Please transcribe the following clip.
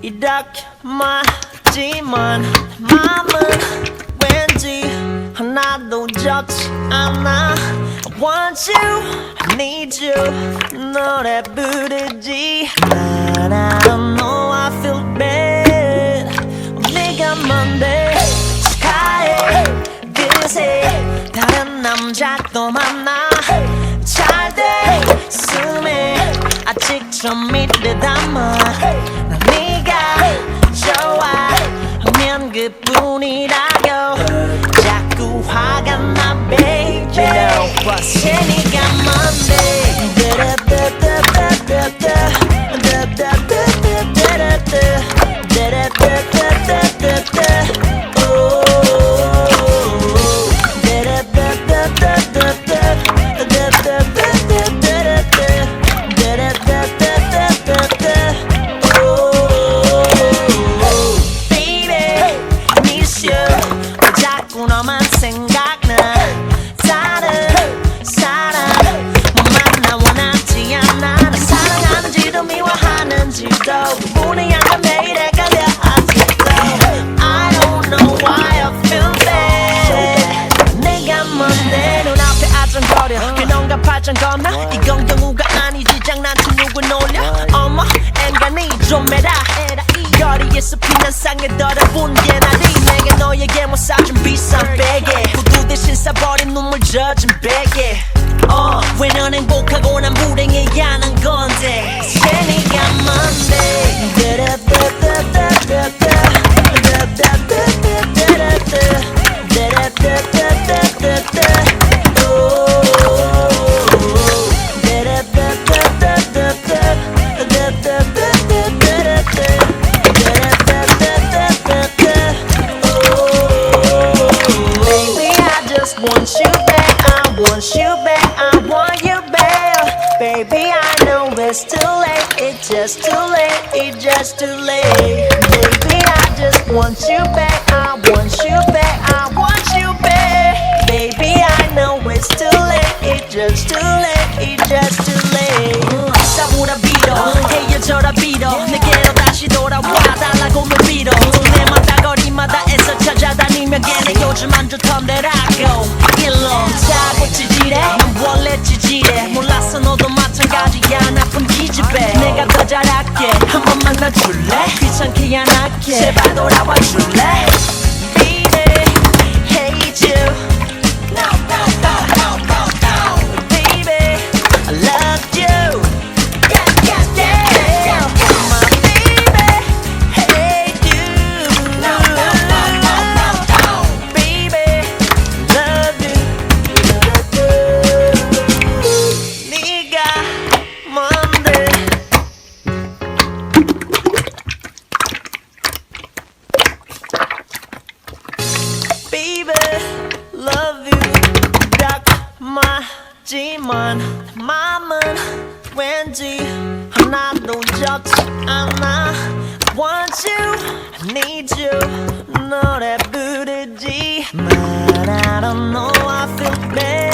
이렇게 말지만 맘은 왠지 하나도 좋지 않아. I want you, I need you 노래 부르지. But I don't know, I feel bad. 네가 뭔데 축하해 그새 다른 남자 또 만나. 잘 됐음에 아직 좀 믿을 담아. 난 네가 좋아하면 그뿐이라고. 자꾸 화가 나 baby. You know what's 네가 뭔데 너만 생각나. 다른 사람 못 만나 원하지 않아. 나 사랑하는지도 미워하는지도 구분이 안 가. 매일 헷갈려 아직도. I don't know why I feel bad. 내가 뭔데 눈앞에 아정거려. 귀농가 팔짱 겁나. 이건 경우가 아니지 장난치 누구 놀려. 어머 앵간히 좀 해라. 거리에서 피난 상에 더러운 개나리. 내게 너에게 못 사준 비싼 베개. 구두 대신 싸버린 눈물 젖은 베개. 왜 넌 행복하고 난 불행해야 하는 건데. 네가 뭔데 want you back, I want you back, I want you back. Baby, I know it's too late, it's just too late, it's just too late. Baby, I just want you back, I want you back, I want you back. Baby, I know it's too late, it's just too late, it's just too late. 싸우라 빌어, 헤어져라 빌어. 내게로 다시 돌아와 달라고 널 빌어. 동네마다 거리마다 애써 찾아다니며 걔네 요즘 안 좋던데라고. 일로 자고 지지래 난 원래 지지래. 몰랐어 너도 마찬가지야 나쁜 기집애. 내가 더 잘할게 한 번 만나줄래. 귀찮게 안 할게 제발 돌아와 줄래. Baby, hate you. No, no, no, no, no, no. Baby, I love you. Yeah, yeah, yeah. My baby, hate you. No, no, no, no, no, no. Baby, love you. 네가 뭔데 Baby, love you. 딱 맞지만 맘은 왠지 하나도 좋지 않아. I want you, I need you 노래 부르지. But I don't know, I feel bad.